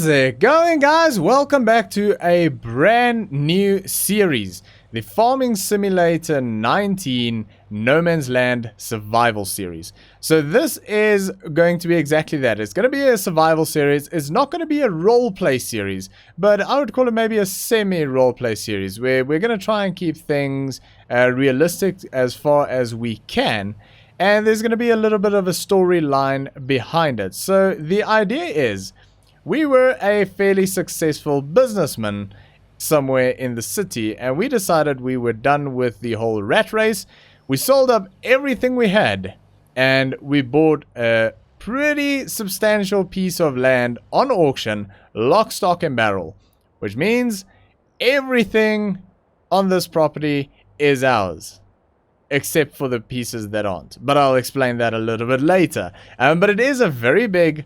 How's it going, guys? Welcome back to a brand new series, the Farming Simulator 19 No Man's Land Survival Series. So this is going to be exactly that. It's going to be a survival series. It's not going to be a roleplay series, but I would call it maybe a semi-roleplay series where we're going to try and keep things realistic as far as we can. And there's going to be a little bit of a storyline behind it. So the idea is, we were a fairly successful businessman somewhere in the city, and we decided we were done with the whole rat race. We sold up everything we had, and we bought a pretty substantial piece of land on auction, lock, stock, and barrel, which means everything on this property is ours, except for the pieces that aren't. But I'll explain that a little bit later. But it is a very big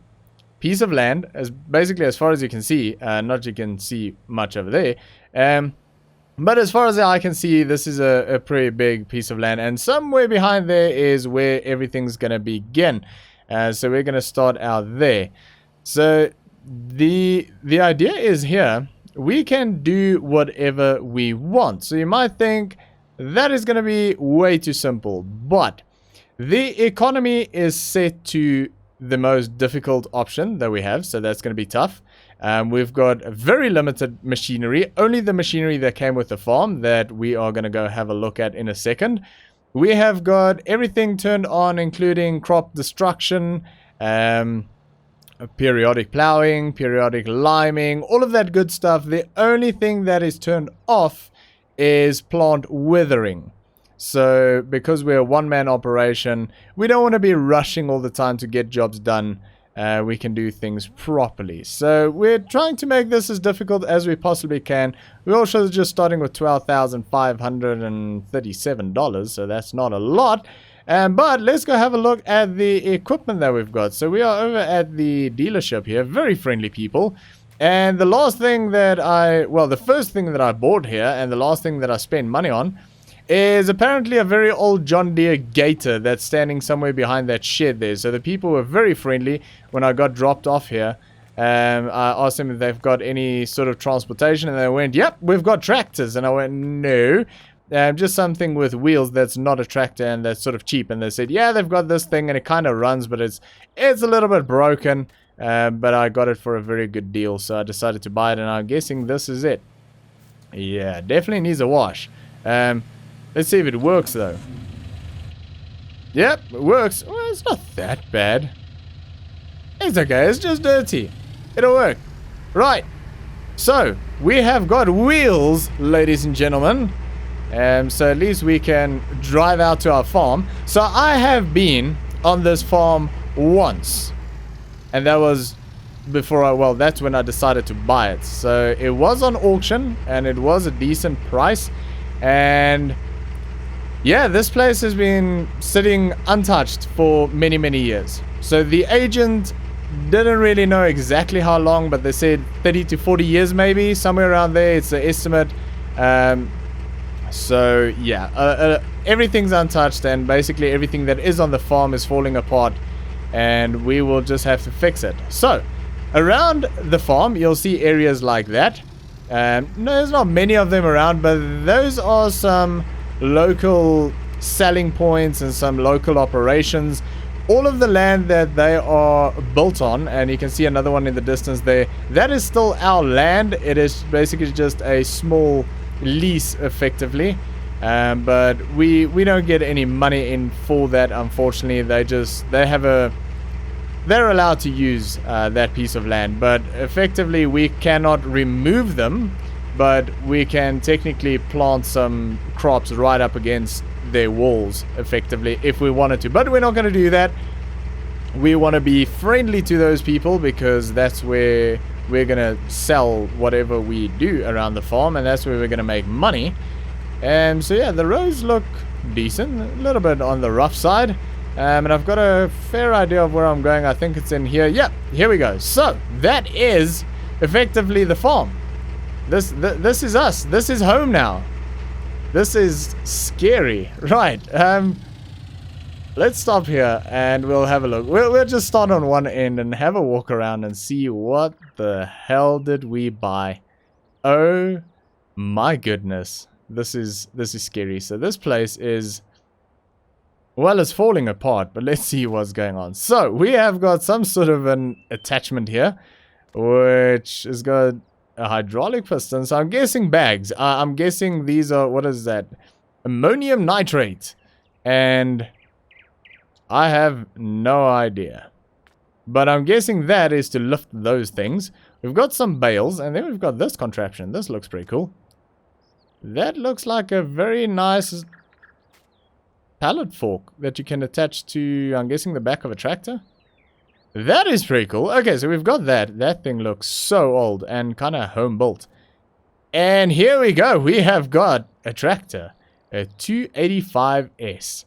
piece of land, as basically as far as you can see. Not you can see much over there, but as far as I can see, this is a pretty big piece of land, and somewhere behind there is where everything's gonna begin. So we're gonna start out there. So the idea is here, we can do whatever we want. So you might think that is gonna be way too simple, but the economy is set to the most difficult option that we have, so that's going to be tough. We've got very limited machinery, only the machinery that came with the farm that we are going to go have a look at in a second. We have got everything turned on, including crop destruction, periodic plowing, periodic liming, all of that good stuff. The only thing that is turned off is plant withering. So, because we're a one-man operation, we don't want to be rushing all the time to get jobs done. We can do things properly. So, we're trying to make this as difficult as we possibly can. We're also just starting with $12,537, so that's not a lot. But let's go have a look at the equipment that we've got. So, we are over at the dealership here. Very friendly people. And the last thing that the first thing that I bought here, and the last thing that I spent money on, is apparently a very old John Deere Gator that's standing somewhere behind that shed there. So the people were very friendly when I got dropped off here. I asked them if they've got any sort of transportation, and they went, "Yep, we've got tractors." And I went, "No, just something with wheels that's not a tractor and that's sort of cheap." And they said, "Yeah, they've got this thing and it kind of runs, but it's a little bit broken, but I got it for a very good deal, so I decided to buy it, and I'm guessing this is it." Yeah, definitely needs a wash. Let's see if it works, though. Yep, it works. Well, it's not that bad. It's okay, it's just dirty. It'll work. Right. So, we have got wheels, ladies and gentlemen. So at least we can drive out to our farm. So I have been on this farm once. And that was before that's when I decided to buy it. So it was on auction, and it was a decent price. And yeah, this place has been sitting untouched for many, many years. So the agent didn't really know exactly how long, but they said 30 to 40 years maybe, somewhere around there. It's an estimate. So yeah, everything's untouched, and basically everything that is on the farm is falling apart, and we will just have to fix it. So around the farm, you'll see areas like that. No, there's not many of them around, but those are some local selling points and some local operations. All of the land that they are built on, and you can see another one in the distance there, that is still our land. It is basically just a small lease effectively, but we don't get any money in for that, unfortunately. They're allowed to use that piece of land, but effectively we cannot remove them, but we can technically plant some crops right up against their walls effectively if we wanted to, but we're not going to do that. We want to be friendly to those people, because that's where we're going to sell whatever we do around the farm, and that's where we're going to make money. And so yeah, the roads look decent, a little bit on the rough side. And I've got a fair idea of where I'm going. I think it's in here. Yep, here we go. So that is effectively the farm. This is us. This is home now. This is scary. Right. Let's stop here and we'll have a look. We'll just start on one end and have a walk around and see what the hell did we buy? Oh my goodness. This is scary. So this place is, well, it's falling apart, but let's see what's going on. So we have got some sort of an attachment here, which has got a hydraulic piston. So I'm guessing bags. I'm guessing these are, what is that? Ammonium nitrate. And I have no idea. But I'm guessing that is to lift those things. We've got some bales, and then we've got this contraption. This looks pretty cool. That looks like a very nice pallet fork that you can attach to, I'm guessing, the back of a tractor. That is pretty cool. Okay, so we've got that. That thing looks so old and kind of home built. And here we go. We have got a tractor. A 285S.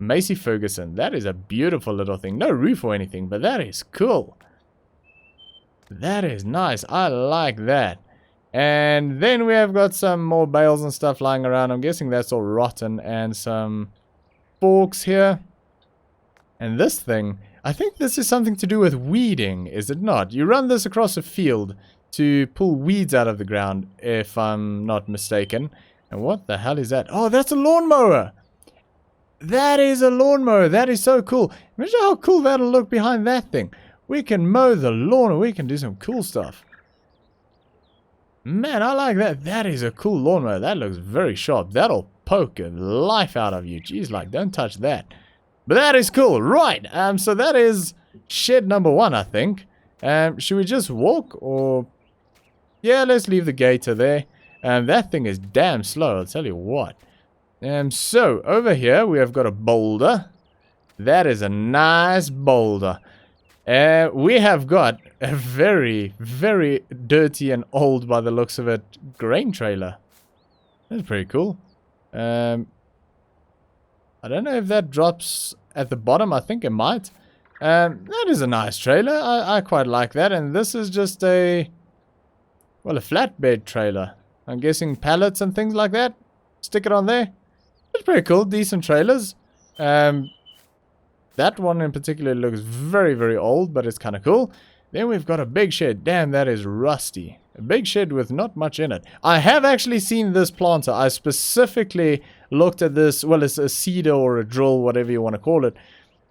Macy Ferguson. That is a beautiful little thing. No roof or anything, but that is cool. That is nice. I like that. And then we have got some more bales and stuff lying around. I'm guessing that's all rotten. And some forks here. And this thing, I think this is something to do with weeding, is it not? You run this across a field to pull weeds out of the ground, if I'm not mistaken. And what the hell is that? Oh, that's a lawnmower! That is a lawnmower. That is so cool. Imagine how cool that'll look behind that thing. We can mow the lawn and we can do some cool stuff. Man, I like that. That is a cool lawnmower. That looks very sharp. That'll poke the life out of you. Jeez, like, don't touch that. But that is cool. Right. So that is shed number 1, I think. Should we just walk or... Yeah, let's leave the gator there. That thing is damn slow, I'll tell you what. So, over here we have got a boulder. That is a nice boulder. We have got a very, very dirty and old, by the looks of it, grain trailer. That's pretty cool. I don't know if that drops at the bottom. I think it might. That is a nice trailer. I quite like that. And this is just a... well, a flatbed trailer. I'm guessing pallets and things like that. Stick it on there. It's pretty cool. Decent trailers. That one in particular looks very, very old, but it's kind of cool. Then we've got a big shed. Damn, that is rusty. A big shed with not much in it. I have actually seen this planter. I specifically looked at this. Well, it's a seeder or a drill, whatever you want to call it.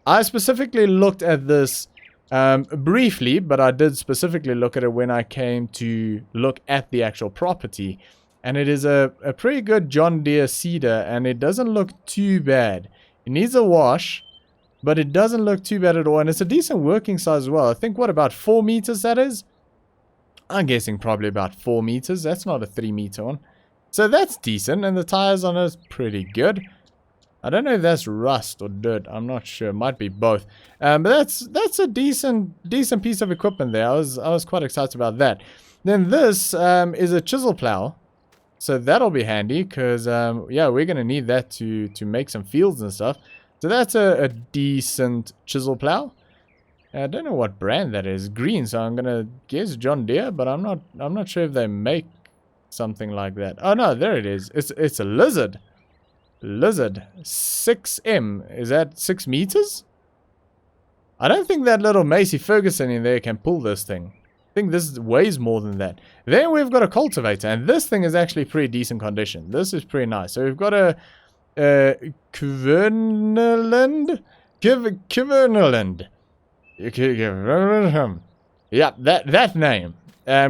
I specifically looked at this briefly, but I did specifically look at it when I came to look at the actual property. And it is a pretty good John Deere seeder, and it doesn't look too bad. It needs a wash, but it doesn't look too bad at all. And it's a decent working size as well. I think, what, about 4 meters that is? I'm guessing probably about 4 meters. That's not a 3 meter one. So that's decent, and the tires on it is pretty good. I don't know if that's rust or dirt. I'm not sure. It might be both. But that's a decent piece of equipment there. I was quite excited about that. Then this is a chisel plow. So that'll be handy because, yeah, we're going to need that to make some fields and stuff. So that's a decent chisel plow. I don't know what brand that is. Green, so I'm going to guess John Deere, but I'm not sure if they make something like that. Oh, no, there it is. It's a Lizard. Lizard 6M. Is that 6 meters? I don't think that little Macy Ferguson in there can pull this thing. I think this weighs more than that. Then we've got a cultivator, and this thing is actually pretty decent condition. This is pretty nice. So we've got a Kverneland. Yeah, that name.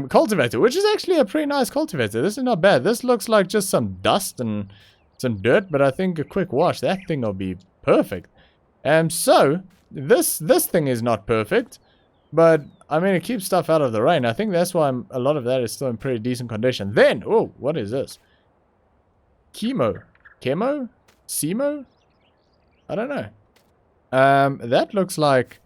Cultivator, which is actually a pretty nice cultivator. This is not bad. This looks like just some dust and some dirt, but I think a quick wash, that thing will be perfect. So this thing is not perfect, but I mean, it keeps stuff out of the rain. I think that's why a lot of that is still in pretty decent condition. Then, oh, what is this? Chemo? Semo? I don't know. That looks like...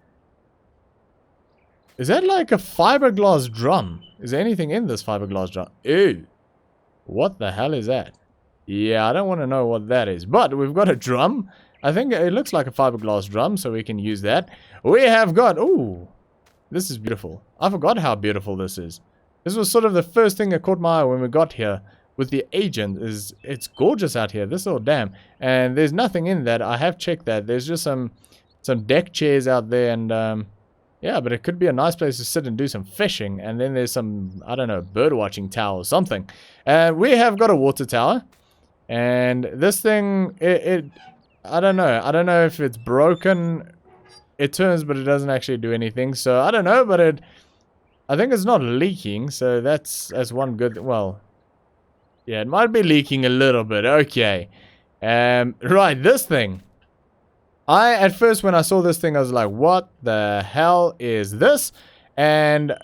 Is that like a fiberglass drum? Is there anything in this fiberglass drum? Ew. What the hell is that? Yeah, I don't want to know what that is. But we've got a drum. I think it looks like a fiberglass drum, so we can use that. We have got... Ooh. This is beautiful. I forgot how beautiful this is. This was sort of the first thing that caught my eye when we got here with the agent. It's gorgeous out here, this little dam. And there's nothing in that. I have checked that. There's just some deck chairs out there and Yeah, but it could be a nice place to sit and do some fishing. And then there's some, I don't know, bird watching tower or something. We have got a water tower. And this thing, I don't know. I don't know if it's broken. It turns, but it doesn't actually do anything. So I don't know, but I think it's not leaking. So that's one good, well, yeah, it might be leaking a little bit. Okay. Right, this thing. At first, when I saw this thing, I was like, what the hell is this? And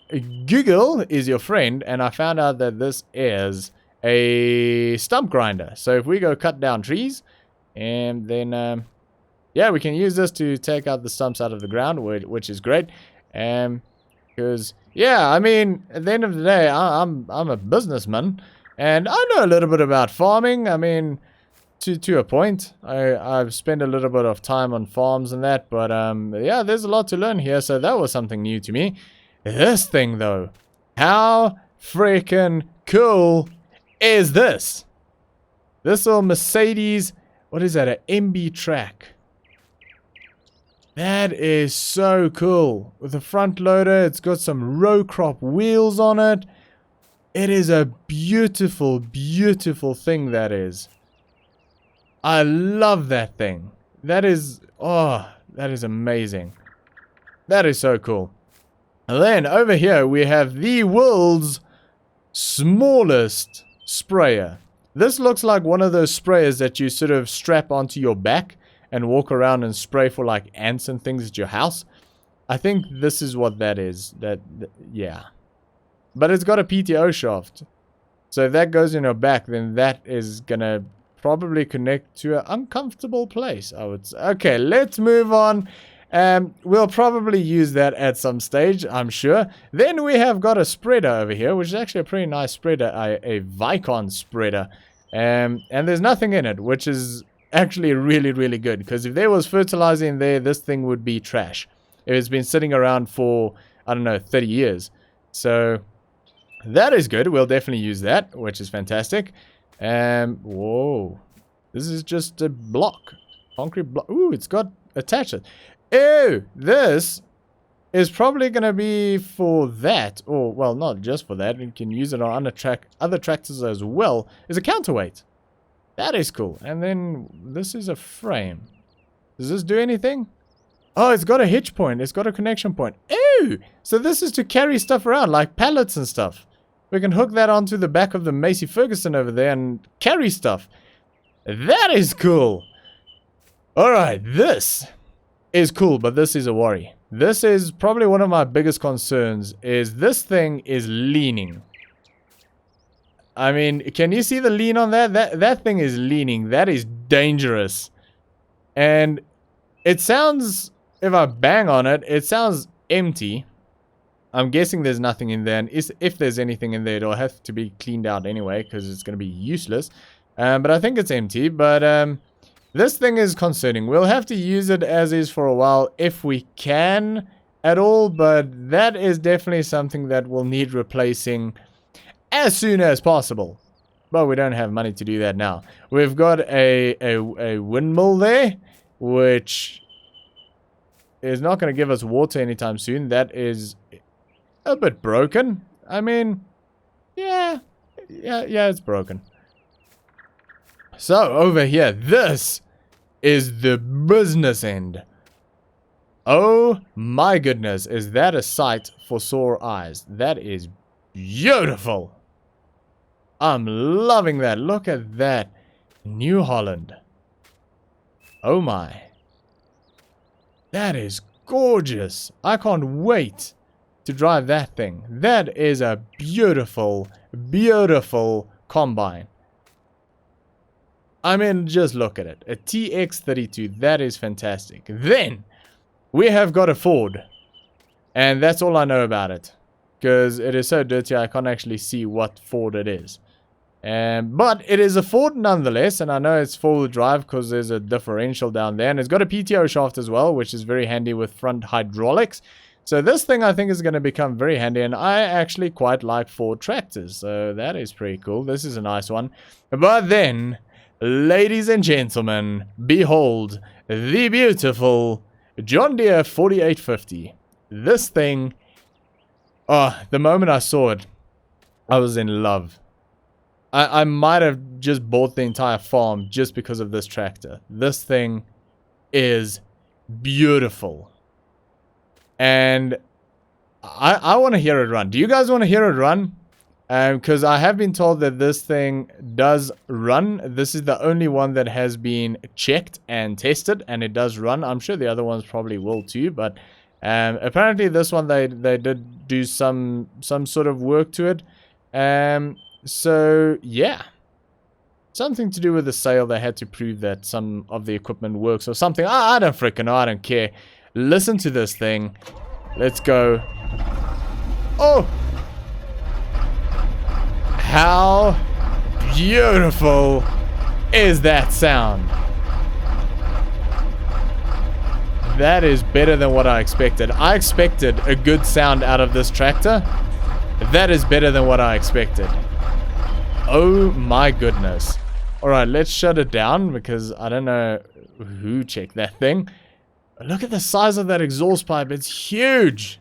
Google is your friend, and I found out that this is a stump grinder. So if we go cut down trees, and then, yeah, we can use this to take out the stumps out of the ground, which is great. Because, yeah, I mean, at the end of the day, I'm a businessman, and I know a little bit about farming. I mean, to a point. I've spent a little bit of time on farms and that, but yeah, there's a lot to learn here, so that was something new to me. This thing, though, how freaking cool is this? This little Mercedes, what is that, an MB track? That is so cool. With a front loader, it's got some row crop wheels on it. It is a beautiful, beautiful thing, that is. I love that thing. That is, oh, that is amazing. That is so cool. And then over here we have the world's smallest sprayer. This looks like one of those sprayers that you sort of strap onto your back and walk around and spray for like ants and things at your house. I think this is what that is. Yeah. But it's got a PTO shaft. So if that goes in your back, then that is gonna probably connect to an uncomfortable place, I would say. Okay, let's move on. We'll probably use that at some stage, I'm sure. Then we have got a spreader over here, which is actually a pretty nice spreader, a Vicon spreader. And there's nothing in it, which is actually really, really good. Because if there was fertilizer in there, this thing would be trash. It's been sitting around for, I don't know, 30 years. So that is good. We'll definitely use that, which is fantastic. Whoa. This is just a block. Concrete block. Ooh, it's got attachment. Ew, this is probably going to be for that. Or, well, not just for that. You can use it on other tractors as well. It's a counterweight. That is cool. And then this is a frame. Does this do anything? Oh, it's got a hitch point. It's got a connection point. Ew! So this is to carry stuff around, like pallets and stuff. We can hook that onto the back of the Macy Ferguson over there and carry stuff. That is cool. Alright, this is cool, but this is a worry. This is probably one of my biggest concerns, is this thing is leaning. I mean, can you see the lean on that? That thing is leaning. That is dangerous. And it sounds, if I bang on it, it sounds empty. I'm guessing there's nothing in there, and if there's anything in there, it'll have to be cleaned out anyway, because it's going to be useless. But I think it's empty, but this thing is concerning. We'll have to use it as is for a while, if we can at all, but that is definitely something that will need replacing as soon as possible. But we don't have money to do that now. We've got a windmill there, which is not going to give us water anytime soon. That is a bit broken. I mean, yeah, it's broken. So, over here, this is the business end. Oh my goodness, is that a sight for sore eyes? That is beautiful. I'm loving that. Look at that. New Holland. Oh my. That is gorgeous. I can't wait to drive that thing. That is a beautiful, beautiful combine. I mean, just look at it. A TX32. That is fantastic. Then, we have got a Ford. And that's all I know about it. Because it is so dirty, I can't actually see what Ford it is. But it is a Ford nonetheless. And I know it's four-wheel drive because there's a differential down there. And it's got a PTO shaft as well, which is very handy with front hydraulics. So this thing I think is going to become very handy. And I actually quite like Ford tractors. So that is pretty cool. This is a nice one. But then, ladies and gentlemen, behold the beautiful John Deere 4850. This thing, oh, the moment I saw it, I was in love. I might have just bought the entire farm just because of this tractor. This thing is beautiful. And I want to hear it run. Do you guys want to hear it run? Because I have been told that this thing does run. This is the only one that has been checked and tested, and it does run. I'm sure the other ones probably will too, but apparently this one they did do some sort of work to it. So yeah, something to do with the sale. They had to prove that some of the equipment works or something. I don't freaking know. I don't care. Listen to this thing. Let's go. Oh! How beautiful is that sound? That is better than what I expected. I expected a good sound out of this tractor. That is better than what I expected. Oh my goodness. Alright, let's shut it down because I don't know who checked that thing. Look at the size of that exhaust pipe. It's huge.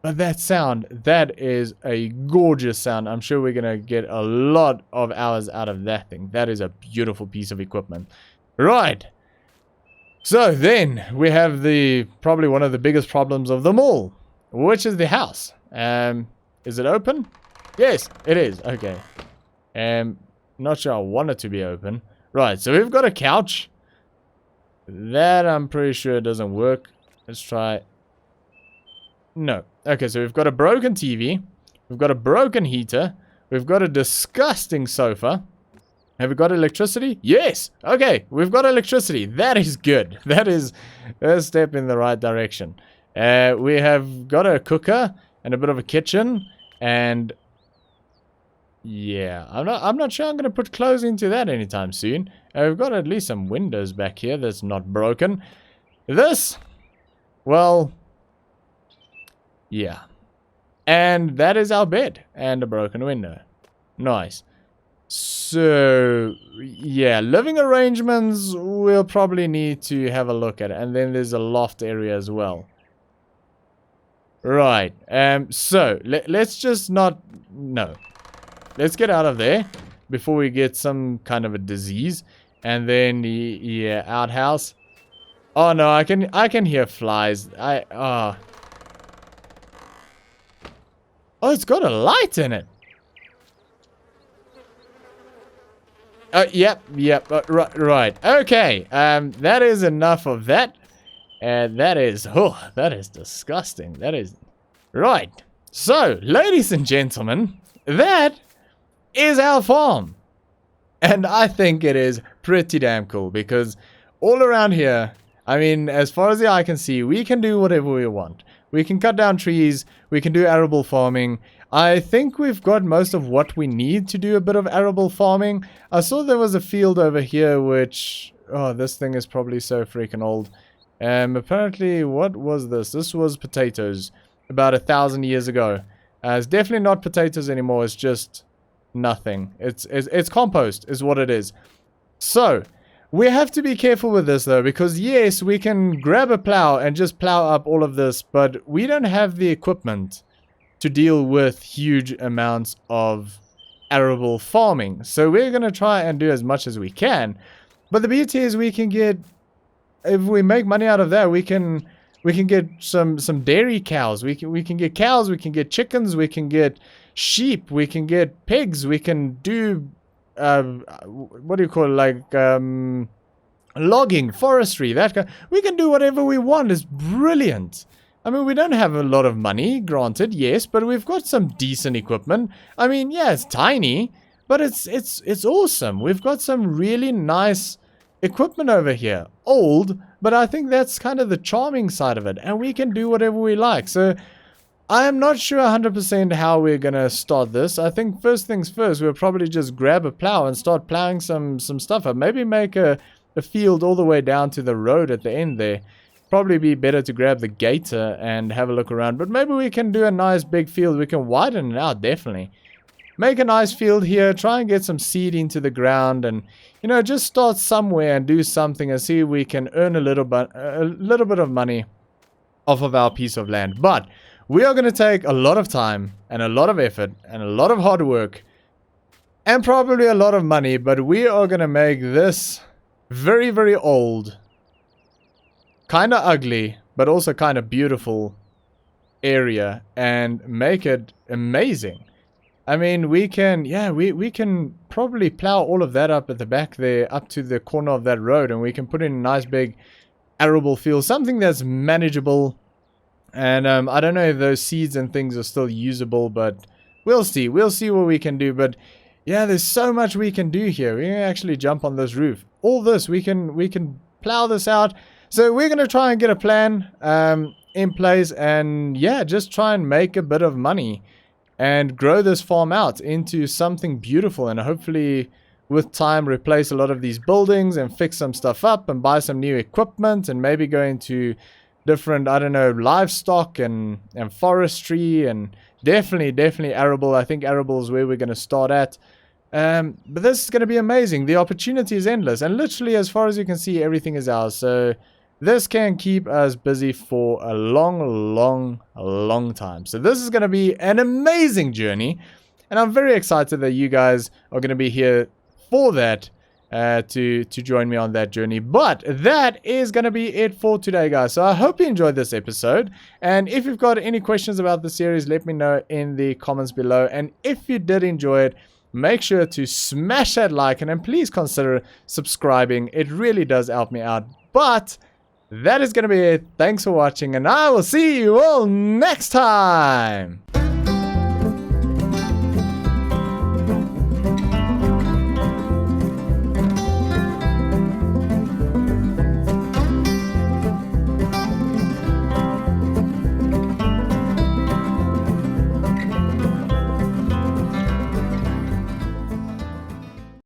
But that sound, that is a gorgeous sound. I'm sure we're going to get a lot of hours out of that thing. That is a beautiful piece of equipment. Right. So then we have probably one of the biggest problems of them all, which is the house. Is it open? Yes, it is. Okay. Not sure I want it to be open. Right, so we've got a couch. That I'm pretty sure doesn't work. Let's try. No. Okay, so we've got a broken TV. We've got a broken heater. We've got a disgusting sofa. Have we got electricity? Yes! Okay, we've got electricity. That is good. That is a step in the right direction. We have got a cooker and a bit of a kitchen. And yeah, I'm not sure I'm going to put clothes into that anytime soon. We've got at least some windows back here that's not broken. This, well, yeah. And that is our bed and a broken window. Nice. So, yeah, living arrangements we'll probably need to have a look at. And then there's a loft area as well. Right. So, let's just not... No. Let's get out of there before we get some kind of a disease. And then, yeah, outhouse. Oh, no, I can hear flies. Oh, it's got a light in it. Yep. Right. Okay. That is enough of that. And that is disgusting. That is right. So, ladies and gentlemen, that is our farm. And I think it is pretty damn cool because all around here, I mean, as far as the eye can see, we can do whatever we want. We can cut down trees. We can do arable farming. I think we've got most of what we need to do a bit of arable farming. I saw there was a field over here which... Oh, this thing is probably so freaking old. Apparently, what was this? This was potatoes about 1,000 years ago. It's definitely not potatoes anymore. It's just nothing. It's compost is what it is. So... we have to be careful with this though, because yes, we can grab a plow and just plow up all of this, but we don't have the equipment to deal with huge amounts of arable farming. So we're going to try and do as much as we can. But the beauty is we can get, if we make money out of that, we can get some dairy cows. We can get cows, we can get chickens, we can get sheep, we can get pigs, we can do what do you call it, like logging, forestry, that kind. We can do whatever we want. It's brilliant. I mean, we don't have a lot of money, granted, yes, but we've got some decent equipment. I mean, yeah, it's tiny, but it's awesome. We've got some really nice equipment over here. Old, but I think that's kind of the charming side of it, and we can do whatever we like. So I am not sure 100% how we're going to start this. I think first things first, we'll probably just grab a plow and start plowing some stuff up. Maybe make a field all the way down to the road at the end there. Probably be better to grab the gator and have a look around. But maybe we can do a nice big field. We can widen it out, definitely. Make a nice field here. Try and get some seed into the ground. And, you know, just start somewhere and do something and see if we can earn a little bit of money off of our piece of land. But we are going to take a lot of time and a lot of effort and a lot of hard work and probably a lot of money, but we are going to make this very, very old, kind of ugly, but also kind of beautiful area and make it amazing. I mean, we can, yeah, we can probably plow all of that up at the back there, up to the corner of that road, and we can put in a nice big arable field, something that's manageable. And I don't know if those seeds and things are still usable, but we'll see. We'll see what we can do. But yeah, there's so much we can do here. We can actually jump on this roof. All this, we can plow this out. So we're going to try and get a plan in place, and yeah, just try and make a bit of money and grow this farm out into something beautiful, and hopefully with time replace a lot of these buildings and fix some stuff up and buy some new equipment and maybe go into different, I don't know, livestock and forestry, and definitely arable. I think arable is where we're going to start at. But this is going to be amazing. The opportunity is endless, and literally as far as you can see, everything is ours. So this can keep us busy for a long time. So this is going to be an amazing journey, and I'm very excited that you guys are going to be here for that, to join me on that journey. But that is going to be it for today, guys. So I hope you enjoyed this episode, and if you've got any questions about the series, let me know in the comments below. And if you did enjoy it, make sure to smash that like, and then please consider subscribing. It really does help me out. But that is going to be it. Thanks for watching, and I will see you all next time.